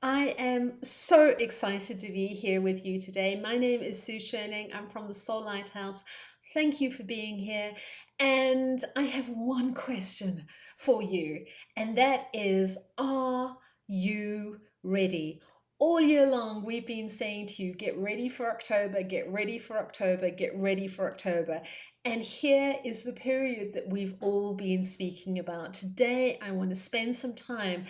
I am so excited to be here with you today. My name is Sue Schöning. I'm from the Soul Lighthouse. Thank you for being here. And I have one question for you, and that is, are you ready? All year long, we've been saying to you, get ready for October, get ready for October, get ready for October. And here is the period that we've all been speaking about. Today, I want to spend some time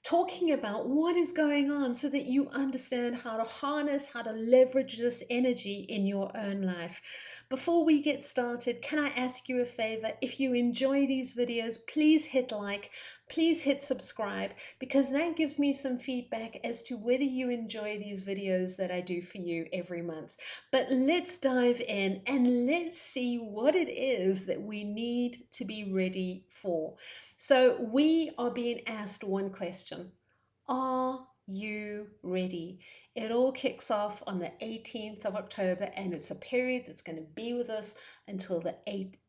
talking about what is going on so that you understand how to harness, how to leverage this energy in your own life. Before we get started, can I ask you a favor? If you enjoy these videos, please hit like, please hit subscribe, because that gives me some feedback as to whether you enjoy these videos that I do for you every month. But let's dive in and let's see what it is that we need to be ready for. So we are being asked one question: are you ready? It all kicks off on the 18th of October, and it's a period that's going to be with us until the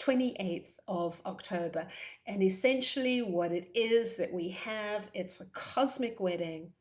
28th of October. And essentially what it is that we have, it's a cosmic wedding,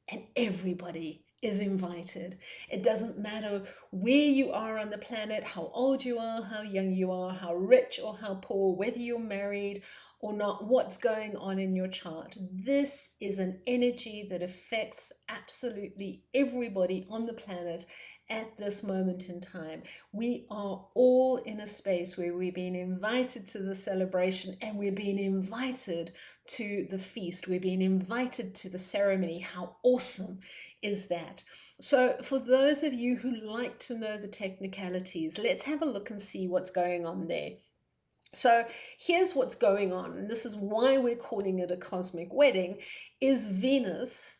and everybody is invited. It doesn't matter where you are on the planet, how old you are, how young you are, how rich or how poor, whether you're married or not, what's going on in your chart. This is an energy that affects absolutely everybody on the planet at this moment in time. We are all in a space where we're being invited to the celebration, and we're being invited to the feast. We're being invited to the ceremony. How awesome is that? So for those of you who like to know the technicalities, let's have a look and see what's going on there. So here's what's going on, and this is why we're calling it a cosmic wedding, is Venus,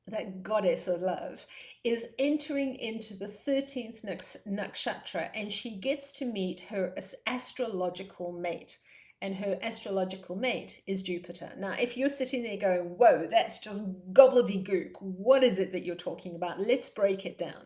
that goddess of love, is entering into the 13th nakshatra, and she gets to meet her astrological mate. And her astrological mate is Jupiter. Now, if you're sitting there going, whoa, that's just gobbledygook, what is it that you're talking about? Let's break it down.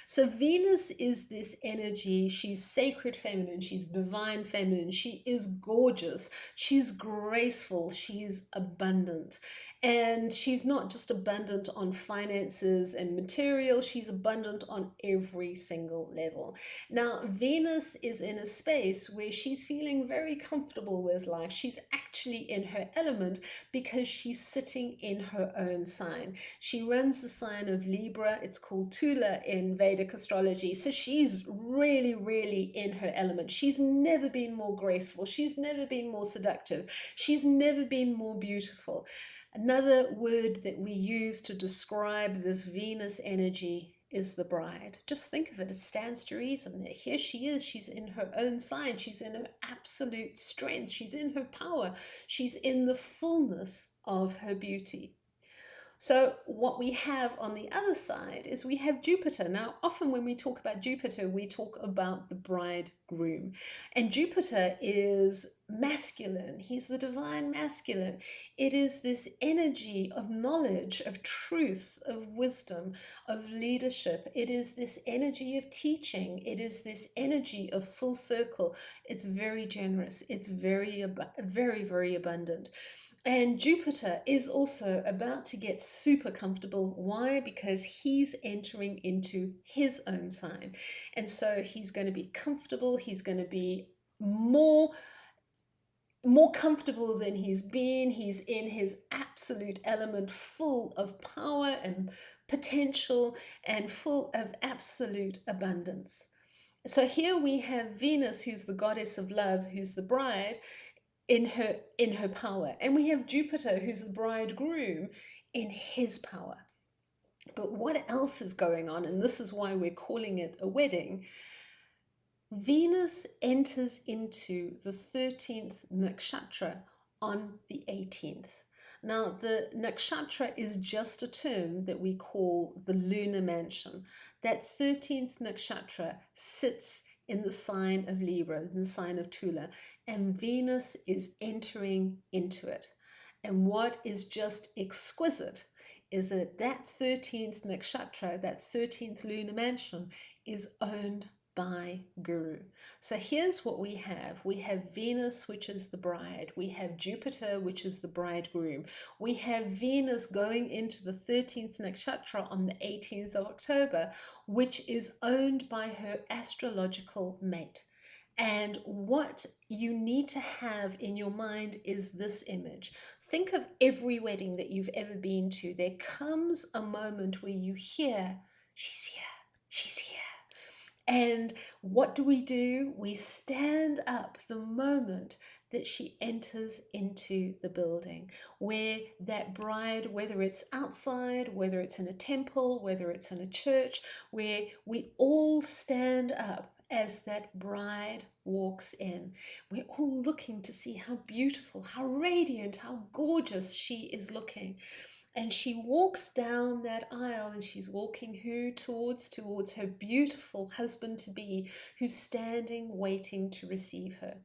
So Venus is this energy. She's sacred feminine. She's divine feminine. She is gorgeous. She's graceful. She's abundant. And she's not just abundant on finances and material. She's abundant on every single level. Now, Venus is in a space where she's feeling very comfortable with life. She's actually in her element because she's sitting in her own sign. She runs the sign of Libra. It's called Tula in Vedic astrology. So she's really, really in her element. She's never been more graceful. She's never been more seductive. She's never been more beautiful. Another word that we use to describe this Venus energy is the bride. Just think of it, it stands to reason. Here she is, she's in her own sign, she's in her absolute strength, she's in her power, she's in the fullness of her beauty. So what we have on the other side is we have Jupiter. Now, often when we talk about Jupiter, we talk about the bridegroom. And Jupiter is masculine. He's the divine masculine. It is this energy of knowledge, of truth, of wisdom, of leadership. It is this energy of teaching. It is this energy of full circle. It's very generous. It's very, very abundant. And Jupiter is also about to get super comfortable. Why? Because he's entering into his own sign. And so he's going to be comfortable. He's going to be more comfortable than he's been. He's in his absolute element, full of power and potential and full of absolute abundance. So here we have Venus, who's the goddess of love, who's the bride, in her power, and we have Jupiter, who's the bridegroom, in his power. But what else is going on? And this is why we're calling it a wedding. Venus enters into the 13th nakshatra on the 18th. Now, the nakshatra is just a term that we call the lunar mansion. That 13th nakshatra sits in the sign of Libra, in the sign of Tula, and Venus is entering into it. And what is just exquisite is that 13th nakshatra, that 13th lunar mansion, is owned by Guru. So here's what we have. We have Venus, which is the bride. We have Jupiter, which is the bridegroom. We have Venus going into the 13th nakshatra on the 18th of October, which is owned by her astrological mate. And what you need to have in your mind is this image. Think of every wedding that you've ever been to. There comes a moment where you hear, she's here, she's here. And what do? We stand up the moment that she enters into the building, where that bride, whether it's outside, whether it's in a temple, whether it's in a church, where we all stand up as that bride walks in. We're all looking to see how beautiful, how radiant, how gorgeous she is looking. And she walks down that aisle, and she's walking who towards her beautiful husband to be, who's standing waiting to receive her.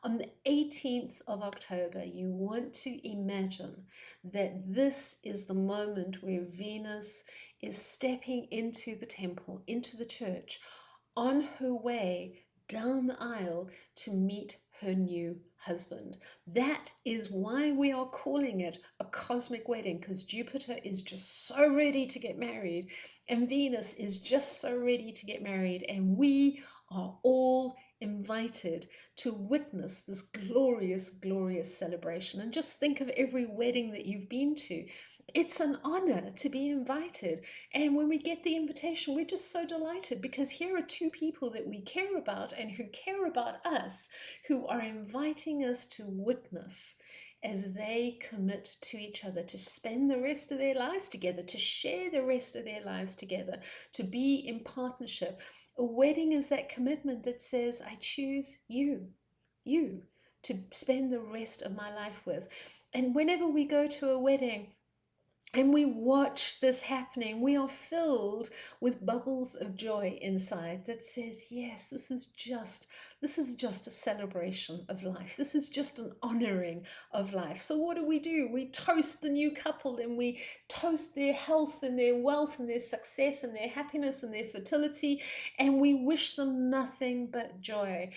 On the 18th of October, you want to imagine that this is the moment where Venus is stepping into the temple, into the church, on her way down the aisle to meet her new husband. That is why we are calling it a cosmic wedding, because Jupiter is just so ready to get married, and Venus is just so ready to get married, and we are all invited to witness this glorious, glorious celebration. And just think of every wedding that you've been to. It's an honor to be invited. And when we get the invitation, we're just so delighted, because here are two people that we care about and who care about us, who are inviting us to witness as they commit to each other, to spend the rest of their lives together, to share the rest of their lives together, to be in partnership. A wedding is that commitment that says, I choose you, to spend the rest of my life with. And whenever we go to a wedding, and we watch this happening, we are filled with bubbles of joy inside that says, yes, this is just a celebration of life. This is just an honoring of life. So what do? We toast the new couple, and we toast their health and their wealth and their success and their happiness and their fertility, and we wish them nothing but joy.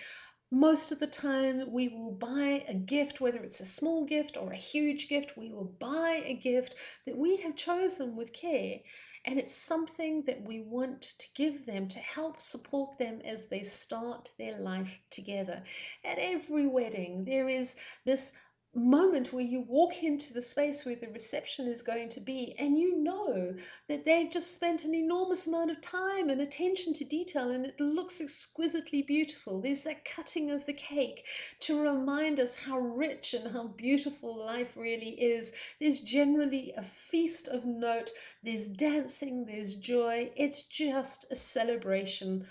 Most of the time, we will buy a gift, whether it's a small gift or a huge gift. We will buy a gift that we have chosen with care, and it's something that we want to give them to help support them as they start their life together. At every wedding, there is this moment where you walk into the space where the reception is going to be, and you know that they've just spent an enormous amount of time and attention to detail, and it looks exquisitely beautiful. There's that cutting of the cake to remind us how rich and how beautiful life really is. There's generally a feast of note, there's dancing, there's joy. It's just a celebration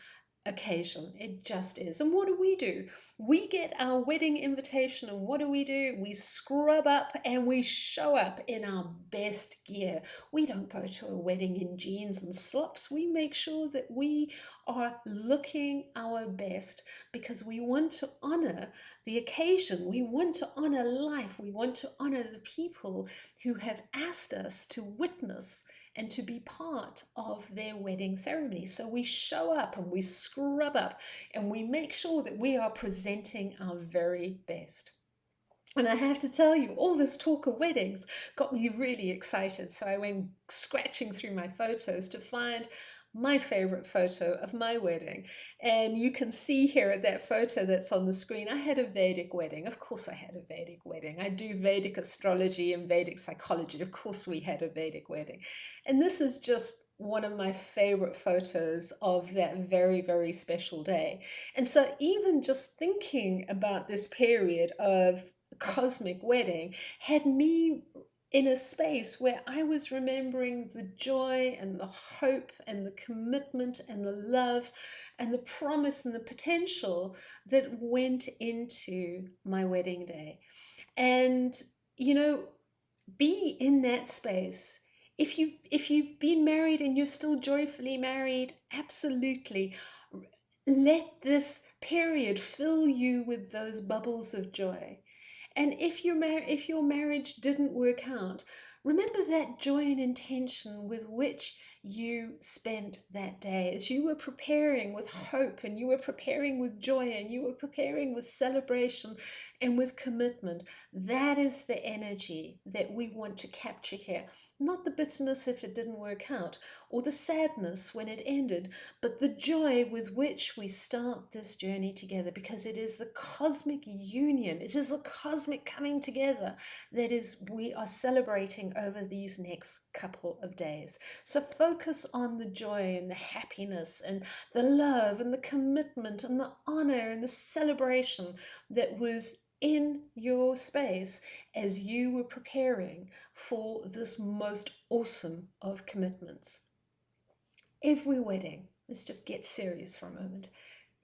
occasion. It just is. And what do? We get our wedding invitation, and what do? We scrub up and we show up in our best gear. We don't go to a wedding in jeans and slops. We make sure that we are looking our best, because we want to honor the occasion. We want to honor life. We want to honor the people who have asked us to witness and to be part of their wedding ceremony. So we show up and we scrub up and we make sure that we are presenting our very best. And I have to tell you, all this talk of weddings got me really excited. So I went scratching through my photos to find my favorite photo of my wedding. And you can see here at that photo that's on the screen, I had a Vedic wedding. Of course I had a Vedic wedding. I do Vedic astrology and Vedic psychology. Of course we had a Vedic wedding. And this is just one of my favorite photos of that very, very special day. And so even just thinking about this period of cosmic wedding had me in a space where I was remembering the joy and the hope and the commitment and the love and the promise and the potential that went into my wedding day. And, be in that space. If you've been married and you're still joyfully married, absolutely let this period fill you with those bubbles of joy. And if your marriage didn't work out, remember that joy and intention with which you spent that day, as you were preparing with hope and you were preparing with joy and you were preparing with celebration and with commitment. That is the energy that we want to capture here. Not the bitterness if it didn't work out, or the sadness when it ended, but the joy with which we start this journey together, because it is the cosmic union, it is a cosmic coming together that is we are celebrating over these next couple of days. So focus on the joy and the happiness and the love and the commitment and the honor and the celebration that was in your space as you were preparing for this most awesome of commitments. Every wedding, let's just get serious for a moment.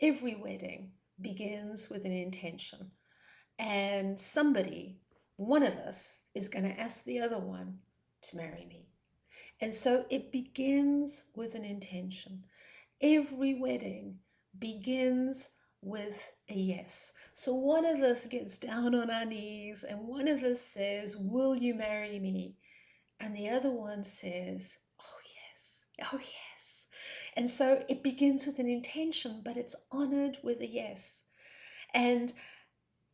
Every wedding begins with an intention, and somebody, one of us, is going to ask the other one to marry me. And so it begins with an intention. Every wedding begins with a yes. So one of us gets down on our knees and one of us says, "Will you marry me?" And the other one says, "Oh, yes. Oh, yes." And so it begins with an intention, but it's honored with a yes. And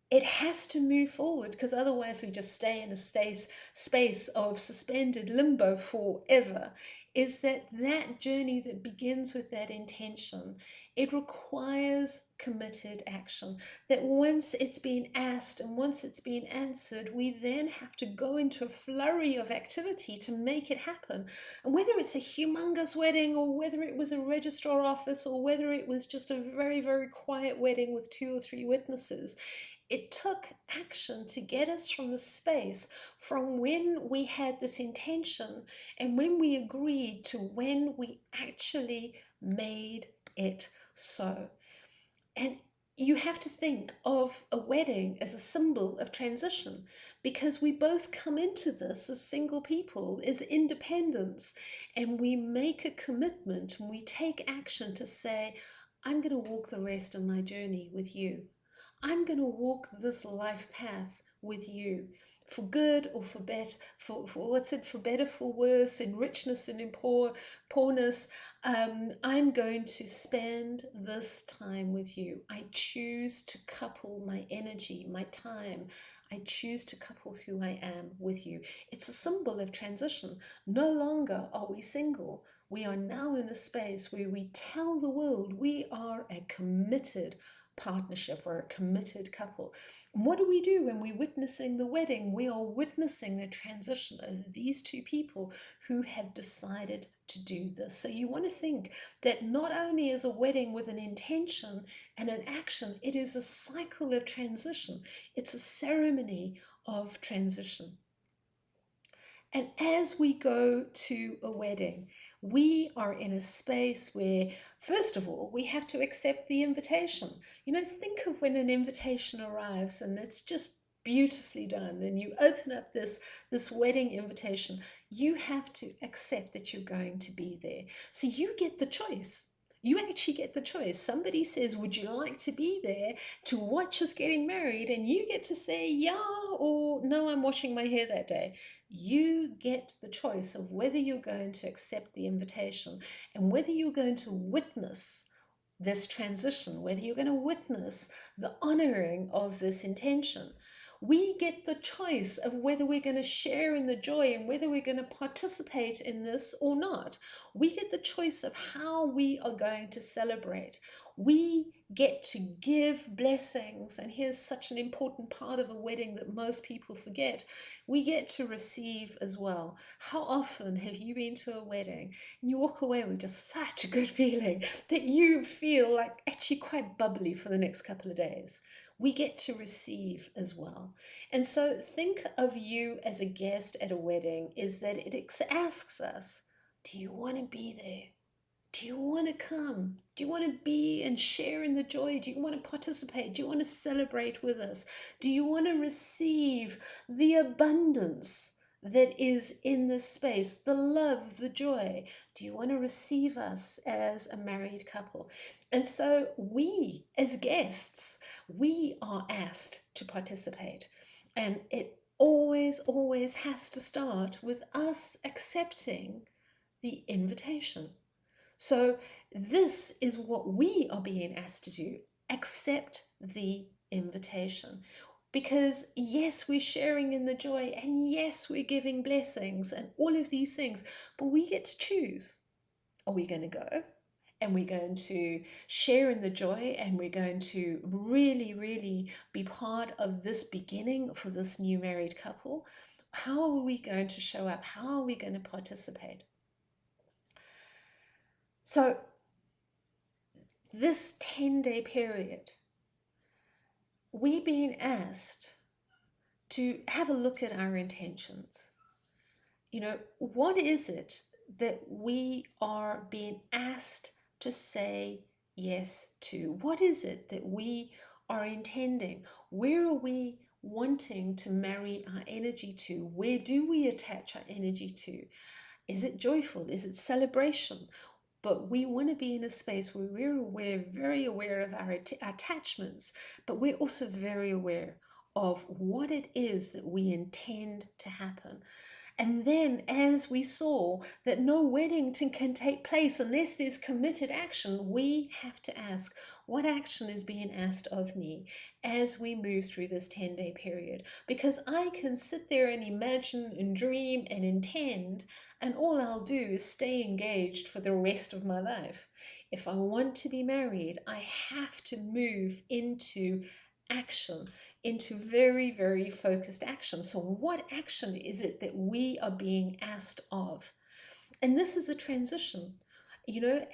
it has to move forward, because otherwise we just stay in a space of suspended limbo forever. Is that journey that begins with that intention, it requires committed action. That once it's been asked and once it's been answered, we then have to go into a flurry of activity to make it happen. And whether it's a humongous wedding, or whether it was a registrar office, or whether it was just a very, very quiet wedding with 2 or 3 witnesses, it took action to get us from the space from when we had this intention and when we agreed to when we actually made it so. And you have to think of a wedding as a symbol of transition, because we both come into this as single people, as independents, and we make a commitment and we take action to say, "I'm going to walk the rest of my journey with you. I'm going to walk this life path with you, for good or for better, for better, for worse, in richness and in poorness. I'm going to spend this time with you. I choose to couple my energy, my time. I choose to couple who I am with you." It's a symbol of transition. No longer are we single. We are now in a space where we tell the world we are a committed partnership or a committed couple. And what do we do when we're witnessing the wedding? We are witnessing the transition of these two people who have decided to do this. So you want to think that not only is a wedding with an intention and an action, it is a cycle of transition. It's a ceremony of transition. And as we go to a wedding, we are in a space where, first of all, we have to accept the invitation. Think of when an invitation arrives and it's just beautifully done, and you open up this wedding invitation. You have to accept that you're going to be there. So you get the choice. You actually get the choice. Somebody says, "Would you like to be there to watch us getting married?" And you get to say, "Yeah," or "No, I'm washing my hair that day." You get the choice of whether you're going to accept the invitation and whether you're going to witness this transition, whether you're going to witness the honoring of this intention. We get the choice of whether we're going to share in the joy and whether we're going to participate in this or not. We get the choice of how we are going to celebrate. We get to give blessings, and here's such an important part of a wedding that most people forget. We get to receive as well. How often have you been to a wedding and you walk away with just such a good feeling that you feel like actually quite bubbly for the next couple of days? We get to receive as well. And so think of you as a guest at a wedding is that it asks us, do you want to be there? Do you want to come? Do you want to be and share in the joy? Do you want to participate? Do you want to celebrate with us? Do you want to receive the abundance that is in this space, the love, the joy? Do you want to receive us as a married couple? And so we, as guests, we are asked to participate. And it always, always has to start with us accepting the invitation. So this is what we are being asked to do. Accept the invitation. Because yes, we're sharing in the joy, and yes, we're giving blessings and all of these things, but we get to choose. Are we going to go? And we're going to share in the joy, and we're going to really, really be part of this beginning for this new married couple. How are we going to show up? How are we going to participate? So this 10-day period, we're being asked to have a look at our intentions. What is it that we are being asked to say yes to? What is it that we are intending? Where are we wanting to marry our energy to? Where do we attach our energy to? Is it joyful? Is it celebration? But we want to be in a space where we're aware, very aware of our attachments, but we're also very aware of what it is that we intend to happen. And then, as we saw that no wedding can take place unless there's committed action, we have to ask, what action is being asked of me as we move through this 10-day period? Because I can sit there and imagine and dream and intend, and all I'll do is stay engaged for the rest of my life. If I want to be married, I have to move into action, into very, very focused action. So what action is it that we are being asked of? And this is a transition.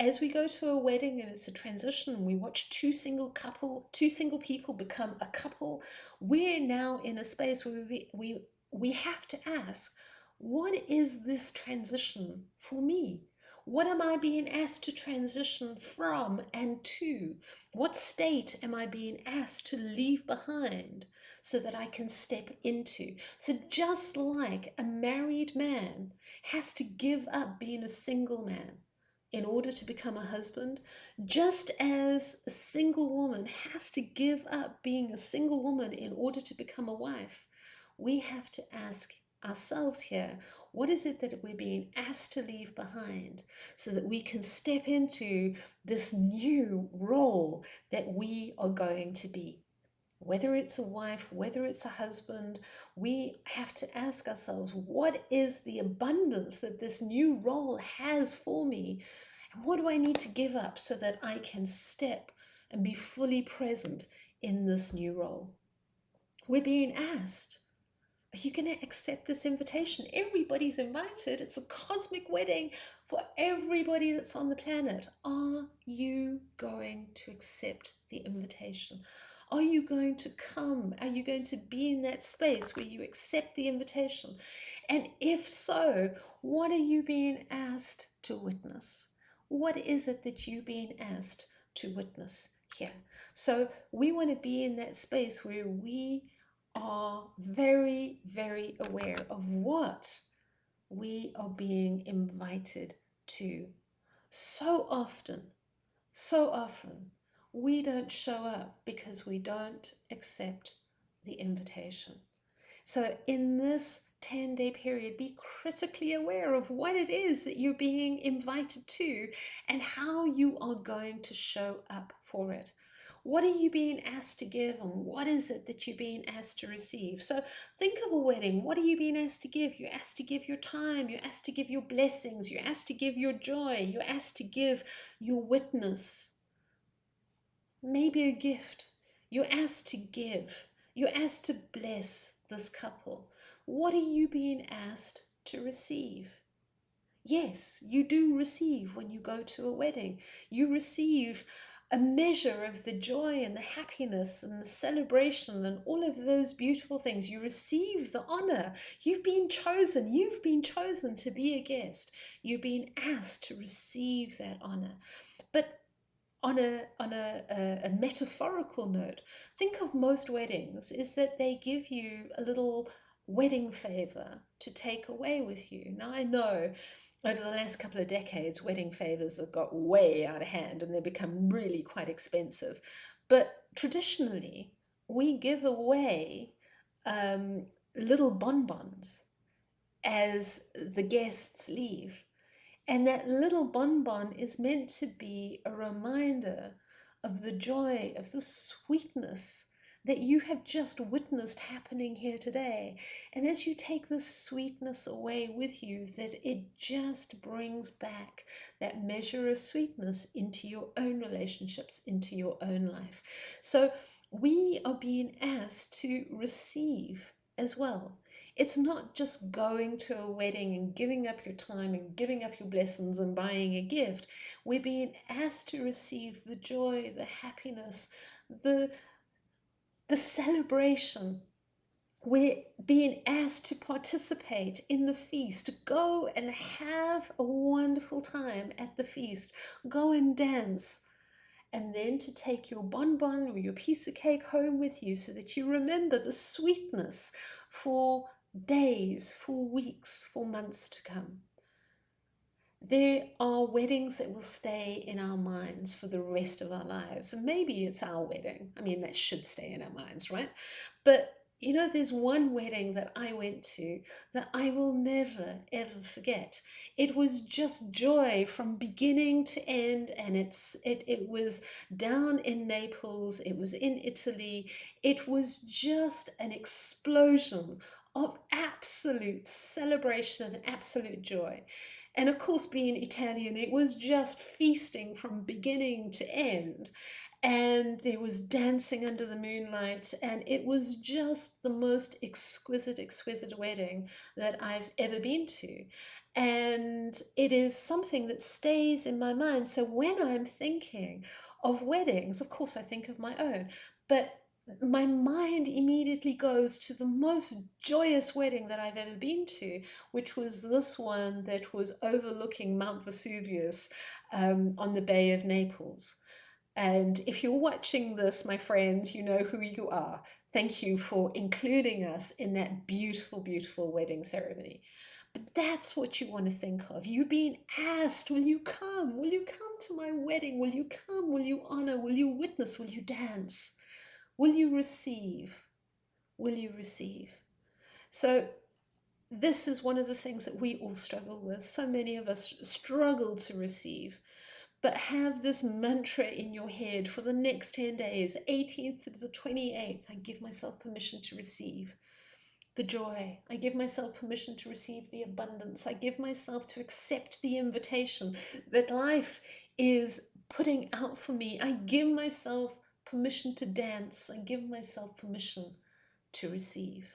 As we go to a wedding and it's a transition, we watch two single people become a couple. We're now in a space where we have to ask, what is this transition for me? What am I being asked to transition from and to? What state am I being asked to leave behind so that I can step into? So just like a married man has to give up being a single man in order to become a husband, just as a single woman has to give up being a single woman in order to become a wife, we have to ask ourselves here, what is it that we're being asked to leave behind so that we can step into this new role that we are going to be? Whether it's a wife, whether it's a husband, we have to ask ourselves, what is the abundance that this new role has for me? And what do I need to give up so that I can step and be fully present in this new role? We're being asked, are you going to accept this invitation? Everybody's invited. It's a cosmic wedding for everybody that's on the planet. Are you going to accept the invitation? Are you going to come? Are you going to be in that space where you accept the invitation? And if so, what are you being asked to witness? What is it that you're being asked to witness here? So we want to be in that space where we are very, very aware of what we are being invited to. So often, we don't show up because we don't accept the invitation. So in this 10-day period, be critically aware of what it is that you're being invited to and how you are going to show up for it. What are you being asked to give, and what is it that you're being asked to receive? So think of a wedding. What are you being asked to give? You're asked to give your time. You're asked to give your blessings. You're asked to give your joy. You're asked to give your witness. Maybe a gift. You're asked to give. You're asked to bless this couple. What are you being asked to receive? Yes, you do receive when you go to a wedding. You receive a measure of the joy and the happiness and the celebration and all of those beautiful things. You receive the honor. You've been chosen. You've been chosen to be a guest. You're being asked to receive that honor. But on a metaphorical note, think of most weddings is that they give you a little wedding favor to take away with you. Now I know over the last couple of decades, wedding favors have got way out of hand and they become really quite expensive. But traditionally, we give away little bonbons as the guests leave. And that little bonbon is meant to be a reminder of the joy, of the sweetness that you have just witnessed happening here today. And as you take this sweetness away with you, that it just brings back that measure of sweetness into your own relationships, into your own life. So we are being asked to receive as well. It's not just going to a wedding and giving up your time and giving up your blessings and buying a gift. We're being asked to receive the joy, the happiness, the, the celebration. We're being asked to participate in the feast, to go and have a wonderful time at the feast, go and dance, and then to take your bonbon or your piece of cake home with you so that you remember the sweetness for days, for weeks, for months to come. There are weddings that will stay in our minds for the rest of our lives. And maybe it's our wedding. I mean, that should stay in our minds, right? But you know, there's one wedding that I went to that I will never, ever forget. It was just joy from beginning to end, and it was down in Naples, it was in Italy. It was just an explosion of absolute celebration and absolute joy. And of course, being Italian, it was just feasting from beginning to end. And there was dancing under the moonlight, and it was just the most exquisite, exquisite wedding that I've ever been to. And it is something that stays in my mind. So when I'm thinking of weddings, of course, I think of my own, but my mind immediately goes to the most joyous wedding that I've ever been to, which was this one that was overlooking Mount Vesuvius on the Bay of Naples. And if you're watching this, my friends, you know who you are. Thank you for including us in that beautiful, beautiful wedding ceremony. But that's what you want to think of. You being asked, will you come? Will you come to my wedding? Will you come? Will you honor? Will you witness? Will you dance? Will you receive? Will you receive? So this is one of the things that we all struggle with. So many of us struggle to receive. But have this mantra in your head for the next 10 days, 18th to the 28th. I give myself permission to receive the joy. I give myself permission to receive the abundance. I give myself to accept the invitation that life is putting out for me. I give myself permission to dance. I give myself permission to receive.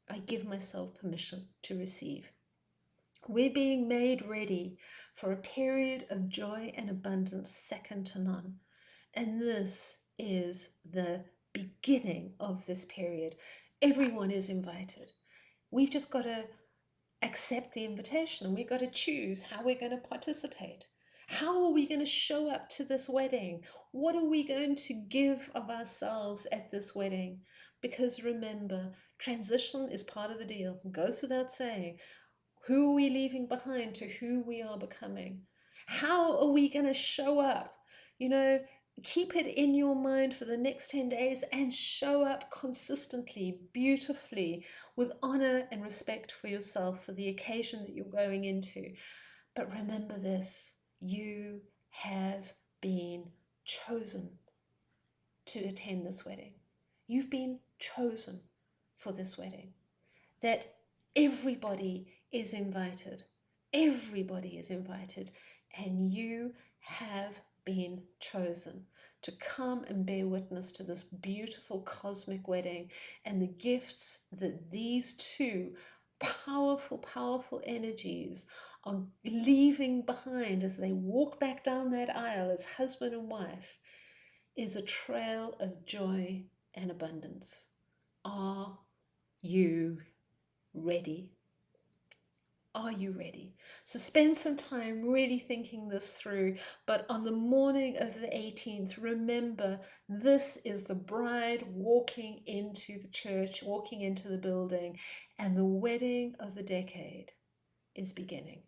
I give myself permission to receive. We're being made ready for a period of joy and abundance second to none. And this is the beginning of this period. Everyone is invited. We've just got to accept the invitation, and we've got to choose how we're going to participate. How are we going to show up to this wedding? What are we going to give of ourselves at this wedding? Because remember, transition is part of the deal. It goes without saying. Who are we leaving behind to who we are becoming? How are we going to show up? You know, keep it in your mind for the next 10 days and show up consistently, beautifully, with honor and respect for yourself for the occasion that you're going into. But remember this, you have been chosen to attend this wedding. You've been chosen for this wedding. That everybody is invited. Everybody is invited, and you have been chosen to come and bear witness to this beautiful cosmic wedding and the gifts that these two powerful, powerful energies are leaving behind as they walk back down that aisle as husband and wife is a trail of joy and abundance. Are you ready? Are you ready? So spend some time really thinking this through. But on the morning of the 18th, remember, this is the bride walking into the church, walking into the building, and the wedding of the decade is beginning.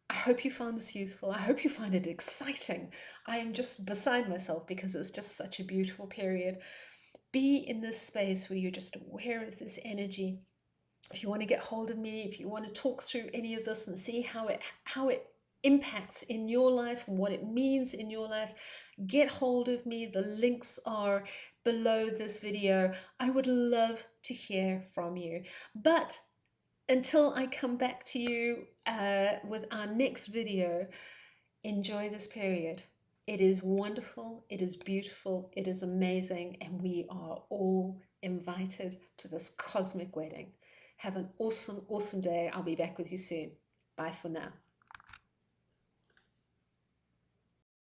I hope you found this useful. I hope you find it exciting. I am just beside myself because it's just such a beautiful period. Be in this space where you're just aware of this energy. If you want to get hold of me, if you want to talk through any of this and see how it impacts in your life and what it means in your life, get hold of me. The links are below this video. I would love to hear from you. But until I come back to you with our next video, enjoy this period. It is wonderful, it is beautiful, it is amazing, and we are all invited to this cosmic wedding. Have an awesome, awesome day. I'll be back with you soon. Bye for now.